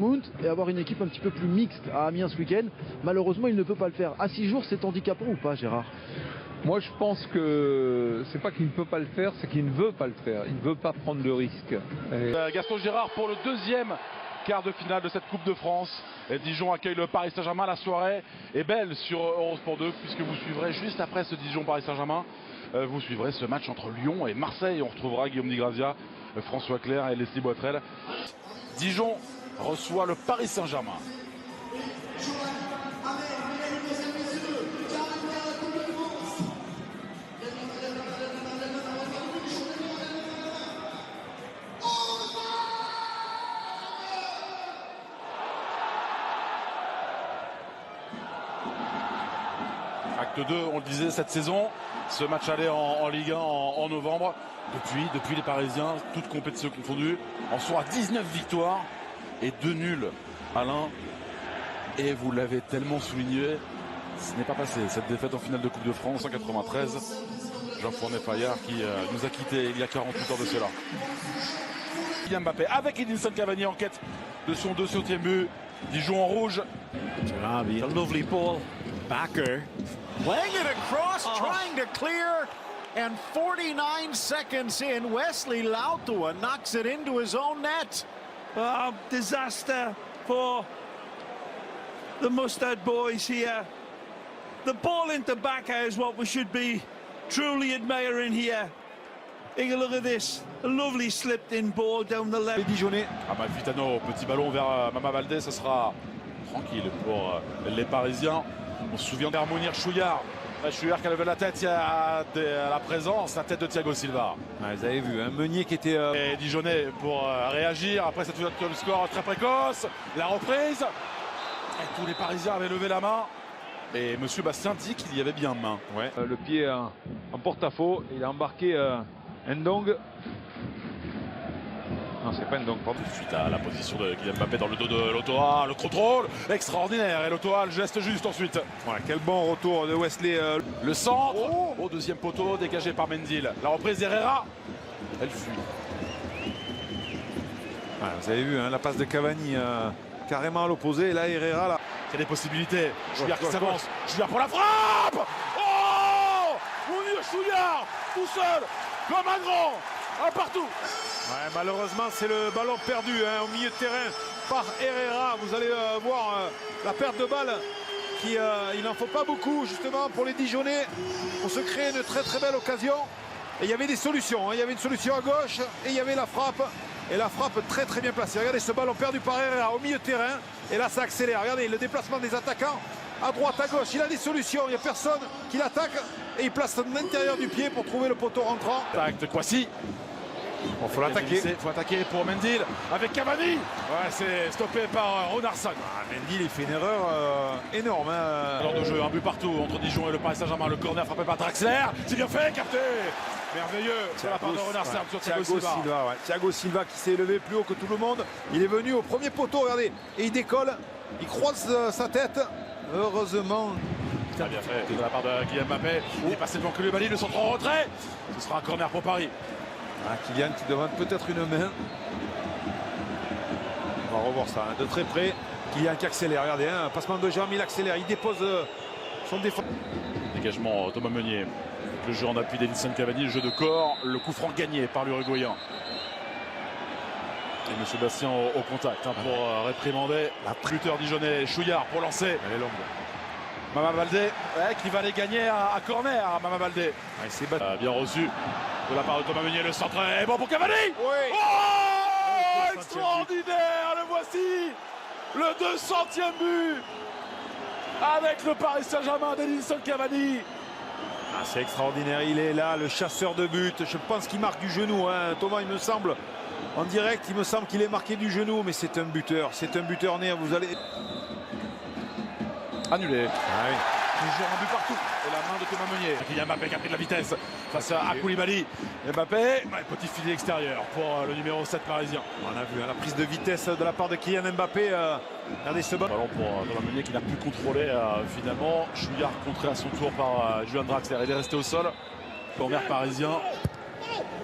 Dortmund et avoir une équipe un petit peu plus mixte à Amiens ce week-end. Malheureusement, il ne peut pas le faire. À 6 jours, c'est handicapant ou pas, Gérard? Moi, je pense que c'est pas qu'il ne peut pas le faire, c'est qu'il ne veut pas le faire. Il ne veut pas prendre le risque. Gaston Gérard pour le deuxième quart de finale de cette Coupe de France. Et Dijon accueille le Paris Saint-Germain. La soirée est belle sur Eurosport 2 puisque vous suivrez juste après ce Dijon-Paris Saint-Germain. Vous suivrez ce match entre Lyon et Marseille. On retrouvera Guillaume Di Grazia, François Clerc et Leslie Boitrel. Dijon reçoit le Paris Saint-Germain. Acte 2, on le disait, cette saison, ce match allait en Ligue 1 en novembre. Depuis les Parisiens, toutes compétitions confondues, en sont à 19 victoires et 2 nuls, Alain. Et vous l'avez tellement souligné, ce n'est pas passé. Cette défaite en finale de Coupe de France en 93, Jean-Fournet Fayard qui nous a quittés il y a 48 ans de cela. Kylian Mbappé avec Edinson Cavani en quête de son 200e but. Dijon en rouge. A lovely ball. Backer playing it across, trying to clear, and 49 seconds in, Wesley Lautua knocks it into his own net. Disaster for the Mustard boys here. The ball into Backer is what we should be truly admiring here. Take a look at this. A lovely slipped-in ball down the left. Les Dijonais. Amalfitano, petit ballon vers Mama Baldé, ce sera tranquille pour les Parisiens. On se souvient d'Harmonir Chouillard. Chouillard qui a levé la tête, il y a la présence, la tête de Thiago Silva. Ouais, vous avez vu, un Meunier qui était... Et Dijonais pour réagir après cette ouverture du score très précoce. La reprise. Et tous les Parisiens avaient levé la main. Et monsieur Bastien dit qu'il y avait bien main. Ouais. Le pied en porte-à-faux, il a embarqué Ndong. Non, c'est pas Ndong, pardon. Suite à la position de Kylian Mbappé dans le dos de Lautoa, le contrôle extraordinaire. Et Lautoa, le geste juste ensuite. Voilà, quel bon retour de Wesley. Le centre au deuxième poteau, dégagé par Mendil. La reprise d'Herrera. Elle fuit. Voilà, vous avez vu, hein, la passe de Cavani carrément à l'opposé. Et là, Herrera, là. Il y a des possibilités. Chouillard qui s'avance. Chouillard pour la frappe. Oh, mon Dieu, Chouillard, tout seul, comme un grand, un partout. Ouais, malheureusement, c'est le ballon perdu hein, au milieu de terrain par Herrera. Vous allez voir la perte de balle. Il n'en faut pas beaucoup, justement, pour les Dijonais, pour se créer une très très belle occasion. Et il y avait des solutions. Hein. Il y avait une solution à gauche et il y avait la frappe. Et la frappe très très bien placée. Regardez ce ballon perdu par Herrera au milieu de terrain. Et là, ça accélère. Regardez le déplacement des attaquants. À droite, à gauche, il a des solutions. Il n'y a personne qui l'attaque. Et il place l'intérieur du pied pour trouver le poteau rentrant. Tac de Kwasi. Il faut l'attaquer. Il faut attaquer pour Mendil avec Cavani. Ouais, c'est stoppé par Ronarsson. Mendil, il fait une erreur énorme. Hein. Alors de jeu, un but partout entre Dijon et le Paris Saint-Germain. Le corner frappé par Draxler. C'est bien fait, capté. Merveilleux de la part de Ronarsson sur Thiago Silva. Ouais. Thiago Silva qui s'est élevé plus haut que tout le monde. Il est venu au premier poteau, regardez. Et il décolle. Il croise sa tête. Heureusement. Très bien fait de la part de Kylian Mbappé. Il est passé devant Koulibaly, le centre en retrait. Ce sera un corner pour Paris. Kylian qui demande peut-être une main. On va revoir ça hein, de très près. Kylian qui accélère, regardez, hein, passement de jambes, il accélère, il dépose son défense. Dégagement Thomas Meunier. Le jeu en appui d'Edinson Cavani, le jeu de corps, le coup franc gagné par l'Uruguayen. Et M. Bastien au contact hein, pour réprimander la buteur dijonnais. Chouillard pour lancer. Elle est longue. Mama Baldé qui va les gagner à corner. Mama Baldé. Bien reçu de la part de Thomas Meunier. Le centre est bon pour Cavani. Oui. Oh, extraordinaire. Le voici. Le 200e but avec le Paris Saint-Germain d'Edinson Cavani. C'est extraordinaire. Il est là, le chasseur de but. Je pense qu'il marque du genou. Hein. Thomas, il me semble, en direct, il me semble qu'il est marqué du genou. Mais c'est un buteur. C'est un buteur né. Vous allez... Annulé. Ah oui. Toujours un but partout. Et la main de Thomas Meunier. Kylian Mbappé qui a pris de la vitesse face à Koulibaly. Mbappé, petit filet extérieur pour le numéro 7 parisien. On a vu hein, la prise de vitesse de la part de Kylian Mbappé. Regardez ce ballon. Ballon pour Thomas Meunier qui n'a pu contrôler finalement. Chouillard contré à son tour par Julian Draxler. Il est resté au sol. Corner parisien.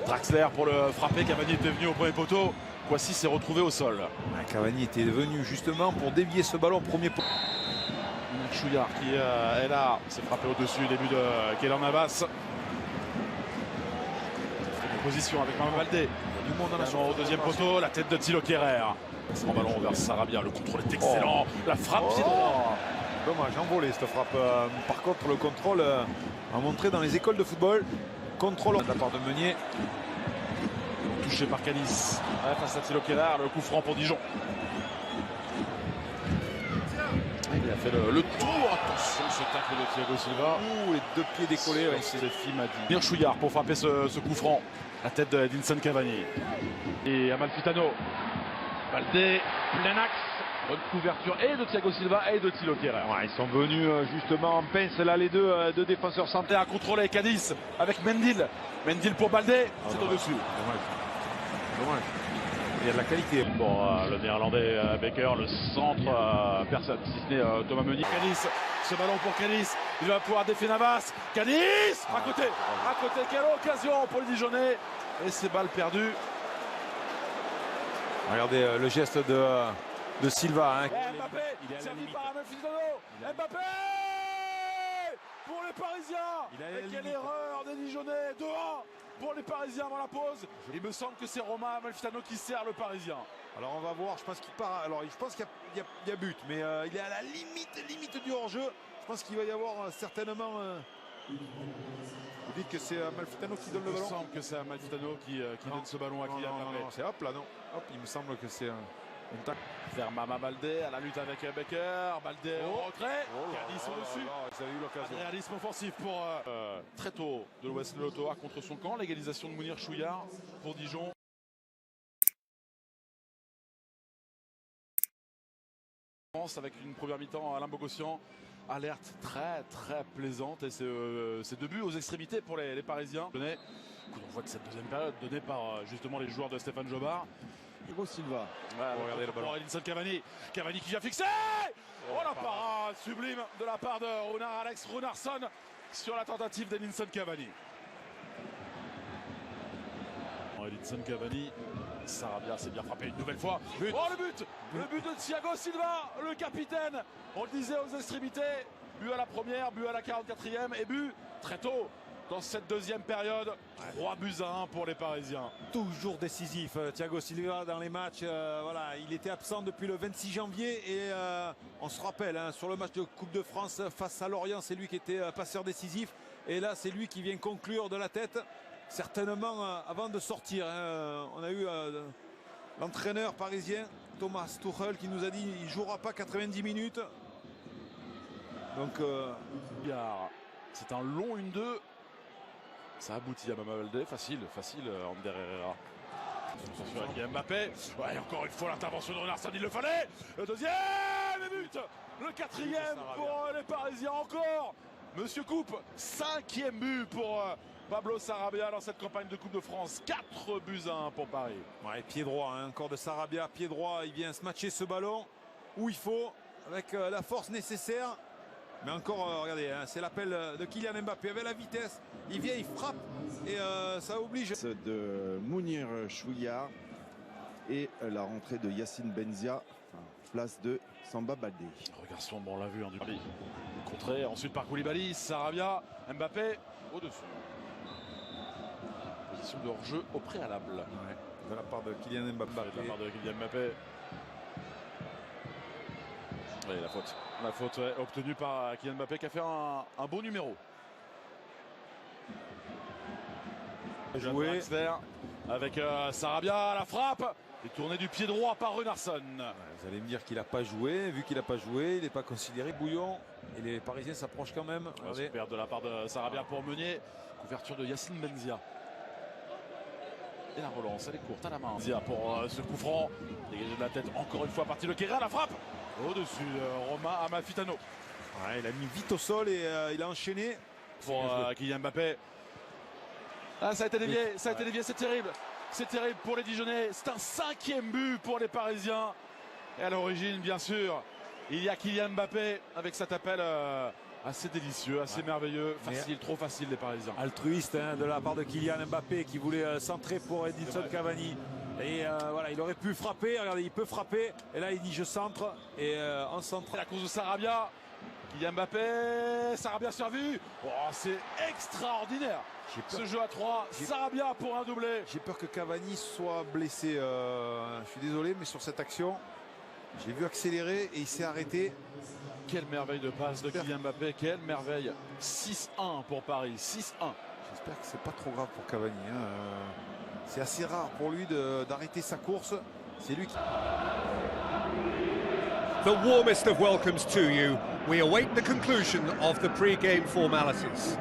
Draxler pour le frapper. Cavani était venu au premier poteau. Kouassi s'est retrouvé au sol. Cavani était venu justement pour dévier ce ballon premier poteau. Chouillard qui est là, s'est frappé au-dessus, début de Keylor Navas. Une position avec Mama Baldé. Du monde en a Au deuxième poteau, la tête de Thilo Kerrer. En ballon vers Sarabia, le contrôle est excellent. La frappe pied droit. Dommage, envolé cette frappe. Par contre, le contrôle a montré dans les écoles de football. Contrôle de la part de Meunier. Touché par Canis. Face à Thilo Kerrer, le coup franc pour Dijon. Il a fait le tour. Attention, ce tacle de Thiago Silva. Les deux pieds décollés. C'est Mir Chouillard pour frapper ce coup franc. La tête d'Edinson Cavani. Et Amalfitano. Baldé, plein axe. Bonne couverture et de Thiago Silva et de Thilo Kerrer. Ils sont venus justement en pince là, les deux défenseurs centraux. À contrôler Cadiz avec Mendil. Mendil pour Baldé. C'est au-dessus. Dommage. Il y a de la qualité. Bon, le néerlandais Becker, le centre, personne, si ce n'est Thomas Meunier. Cadiz, ce ballon pour Cadiz. Il va pouvoir défier Navas. Cadiz à côté, quelle occasion pour le Dijonais. Et ces balles perdues. Regardez le geste de Silva. Mbappé, servi par Amalfitano. Mbappé pour les Parisiens. Et quelle erreur des Dijonais. 2-1 pour les Parisiens avant la pause. Il me semble que c'est Romain Amalfitano qui sert le Parisien. Alors on va voir, je pense qu'il part. Alors je pense qu'il y a but, mais il est à la limite du hors-jeu. Je pense qu'il va y avoir certainement. Vous dites que c'est Amalfitano qui donne le ballon? Il me semble que c'est Amalfitano qui donne ce ballon à Kylian Mbappé. Non, c'est hop là, non. Hop, il me semble que c'est un tac. Vers Mama Baldé à la lutte avec Becker. Baldé au retrait. Cadiz au-dessus. Ils avaient eu l'occasion. Réalisme offensif pour très tôt de l'Ouest Lotoa contre son camp. L'égalisation de Mounir Chouillard pour Dijon. Avec une première mi-temps Alain Bogossian. Alerte très plaisante et c'est 2 buts aux extrémités pour les Parisiens. On voit que cette deuxième période donnée par justement les joueurs de Stéphane Jobard. Hugo Silva. Regardez le ballon. Edinson Cavani. Cavani qui vient fixer. Oh la parade sublime de la part de Alex Runarsson sur la tentative d'Edinson Cavani. Edinson Cavani. Sarabia s'est bien frappé une nouvelle fois. Oh le but de Thiago Silva, le capitaine. On le disait aux extrémités. But à la première, but à la 44e et but très tôt dans cette deuxième période. 3-1 pour les Parisiens. Toujours décisif, Thiago Silva dans les matchs. Voilà, il était absent depuis le 26 janvier et on se rappelle sur le match de Coupe de France face à Lorient, c'est lui qui était passeur décisif. Et là, c'est lui qui vient conclure de la tête. Certainement avant de sortir. On a eu l'entraîneur parisien Thomas Tuchel qui nous a dit qu'il ne jouera pas 90 minutes. Donc c'est un long 1-2. Ça aboutit à Mama Baldé. Facile Ander Herrera. Avec Mbappé. Ouais, encore une fois l'intervention de Runarsson, il le fallait. Le deuxième but. Le 4e pour les Parisiens encore. Monsieur Coupe, 5e but pour Pablo Sarabia dans cette campagne de Coupe de France. 4-1 pour Paris. Ouais, pied droit, encore de Sarabia, pied droit. Il vient se matcher ce ballon où il faut, avec la force nécessaire. Mais encore, regardez, c'est l'appel de Kylian Mbappé avec la vitesse. Il vient, il frappe et ça oblige. De Mounir Chouillard et la rentrée de Yacine Benzia, place de Samba Baldé. Regarde sombre, on l'a vu du contré, ensuite par Koulibaly, Sarabia, Mbappé au-dessus. Position de hors-jeu au préalable. Ouais, de la part de Kylian Mbappé. De la part de Kylian Mbappé. Oui, la faute obtenue par Kylian Mbappé qui a fait un beau numéro. Joué avec Sarabia, la frappe et tourné du pied droit par Runarsson. Vous allez me dire qu'il n'a pas joué. Vu qu'il n'a pas joué, il n'est pas considéré bouillon. Et les Parisiens s'approchent quand même. Super de la part de Sarabia pour Meunier. Couverture de Yacine Benzia. Et la relance, elle est courte à la main. Benzia pour ce coup franc. Dégagé de la tête encore une fois parti de Kerrer. La frappe au-dessus de Romain Amalfitano. Ouais, il a mis vite au sol et il a enchaîné. Pour Kylian Mbappé. Ah, ça a été dévié, c'est terrible. C'est terrible pour les Dijonais. C'est un 5e but pour les Parisiens. Et à l'origine, bien sûr, il y a Kylian Mbappé avec cet appel assez délicieux, assez merveilleux. Facile, trop facile les Parisiens. Altruiste de la part de Kylian Mbappé qui voulait centrer pour Edinson Cavani. Et voilà, il aurait pu frapper, regardez, il peut frapper. Et là, il dit je centre. Et en centre. La course de Sarabia. Kylian Mbappé, Sarabia servi. Oh, c'est extraordinaire. Ce jeu à 3, Sarabia pour un doublé. J'ai peur que Cavani soit blessé. Je suis désolé, mais sur cette action, j'ai vu accélérer et il s'est arrêté. Quelle merveille de passe de Kylian Mbappé, quelle merveille. 6-1 pour Paris, 6-1. J'espère que c'est pas trop grave pour Cavani. C'est assez rare pour lui d'arrêter sa course. C'est lui qui... The warmest of welcomes to you. We await the conclusion of the pre-game formalities.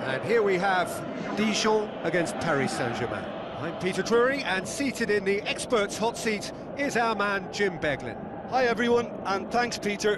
And here we have Dijon against Paris Saint-Germain. I'm Peter Drury, and seated in the experts' hot seat is our man Jim Beglin. Hi everyone, and thanks Peter.